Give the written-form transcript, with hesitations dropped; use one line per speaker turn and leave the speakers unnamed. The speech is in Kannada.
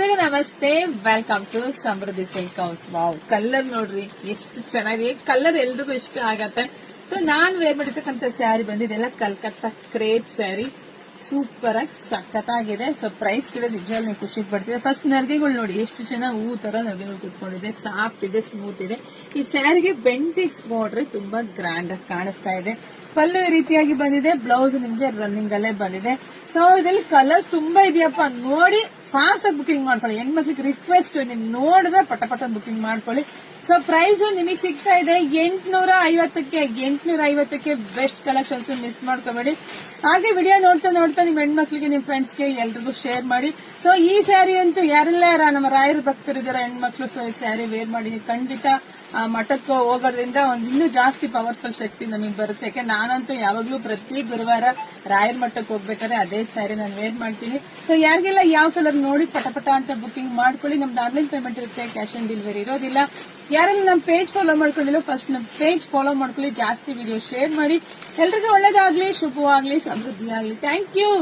ಎಲ್ರಿಗೂ ನಮಸ್ತೆ, welcome to Samruddhi silk house. Wow, colour ನೋಡ್ರಿ ಎಷ್ಟು ಚೆನ್ನಾಗಿದೆ. ಕಲರ್ ಎಲ್ರಿಗೂ ಇಷ್ಟ ಆಗತ್ತೆ. ಸೊ ನಾನ್ ವೇರ್ ಮಾಡಿರ್ತಕ್ಕಂಥ ಸ್ಯಾರಿ ಬಂದಿದೆಲ್ಲ ಕಲ್ಕತ್ತಾ ಕ್ರೇಪ್ ಸ್ಯಾರಿ. ಸೂಪರ್ ಆಗಿ ಸಖತ್ತಾಗಿದೆ. ಸೊ ಪ್ರೈಸ್ ಕೂಡ ನಿಜವಾಗ್ಲೂ ನೀವು ಖುಷಿ ಪಡ್ತಿದೆ. ಫಸ್ಟ್ ನರ್ಗೆಗಳು ನೋಡಿ ಎಷ್ಟು ಚೆನ್ನಾಗಿ ಹೂ ತರ ನರ್ಗೆಗಳು ಕೂತ್ಕೊಂಡಿದೆ. ಸಾಫ್ಟ್ ಇದೆ, ಸ್ಮೂತ್ ಇದೆ. ಈ ಸ್ಯಾರಿಗೆ ಬೆಂಟಿಕ್ಸ್ ಬಾರ್ಡರ್ ತುಂಬಾ ಗ್ರ್ಯಾಂಡ್ ಆಗಿ ಕಾಣಿಸ್ತಾ ಇದೆ. ಪಲ್ಲು ಈ ರೀತಿಯಾಗಿ ಬಂದಿದೆ. ಬ್ಲೌಸ್ ನಿಮ್ಗೆ ರನ್ನಿಂಗ್ ಅಲ್ಲೇ ಬಂದಿದೆ. ಸೊ ಇದರಲ್ಲಿ ಕಲರ್ಸ್ ತುಂಬಾ ಇದೆಯಪ್ಪ, ನೋಡಿ ಫಾಸ್ಟ್ ಆಗಿ ಬುಕಿಂಗ್ ಮಾಡ್ಕೊಳ್ಳಿ. ಹೆಣ್ಮಕ್ಳಿಗೆ ರಿಕ್ವೆಸ್ಟ್, ನೀವು ನೋಡಿದ್ರೆ ಪಟ ಬುಕಿಂಗ್ ಮಾಡ್ಕೊಳ್ಳಿ. ಸೊ ಪ್ರೈಸ್ ನಿಮಗೆ ಸಿಗ್ತಾ ಇದೆ 850ಕ್ಕೆ ಬೆಸ್ಟ್ ಕಲೆಕ್ಷನ್ಸ್. ಮಿಸ್ ಮಾಡ್ಕೋಬೇಡಿ. ಹಾಗೆ ವಿಡಿಯೋ ನೋಡ್ತಾ ನಿಮ್ ಹೆಣ್ಮಕ್ಳಿಗೆ, ನಿಮ್ ಫ್ರೆಂಡ್ಸ್ಗೆ ಎಲ್ರಿಗೂ ಶೇರ್ ಮಾಡಿ. ಸೊ ಈ ಸ್ಯಾರಿ ಅಂತೂ ಯಾರೆಲ್ಲ ನಮ್ಮ ರಾಯರ ಭಕ್ತರಿದಾರ ಹೆಣ್ಮಕ್ಳು, ಸೊ ಈ ಸ್ಯಾರಿ ವೇರ್ ಮಾಡಿ ಖಂಡಿತ ಮಠಕ್ಕೆ ಹೋಗೋದ್ರಿಂದ ಇನ್ನೂ ಜಾಸ್ತಿ ಪವರ್ಫುಲ್ ಶಕ್ತಿ ನಮಗೆ ಬರುತ್ತೆ. ಯಾಕೆ ನಾನಂತೂ ಯಾವಾಗ್ಲೂ ಪ್ರತಿ ಗುರುವಾರ ರಾಯರ ಮಠಕ್ಕೆ ಹೋಗ್ಬೇಕಾದ್ರೆ ಅದೇ ಸ್ಯಾರಿ ನಾನು ವೇರ್ ಮಾಡ್ತೀನಿ. ಸೊ ಯಾರಿಗೆಲ್ಲ ಯಾವ ಕಲರ್ ನೋಡಿ ಪಟ ಅಂತ ಬುಕಿಂಗ್ ಮಾಡ್ಕೊಳ್ಳಿ. ನಮ್ದು ಆನ್ಲೈನ್ ಪೇಮೆಂಟ್ ಇರುತ್ತೆ, ಕ್ಯಾಶ್ ಆನ್ ಡೆಲಿವರಿ ಇರೋದಿಲ್ಲ. ಯಾರೆಲ್ಲ ನಮ್ಮ ಪೇಜ್ ಫಾಲೋ ಮಾಡ್ಕೊಂಡಿಲ್ಲ, ಫಸ್ಟ್ ನಮ್ಮ ಪೇಜ್ ಫಾಲೋ ಮಾಡ್ಕೊಳ್ಳಿ. ಜಾಸ್ತಿ ವಿಡಿಯೋ ಶೇರ್ ಮಾಡಿ. ಎಲ್ರಿಗೂ ಒಳ್ಳೇದಾಗ್ಲಿ, ಶುಭವಾಗ್ಲಿ, ಸಮೃದ್ಧಿ ಆಗ್ಲಿ. Thank you.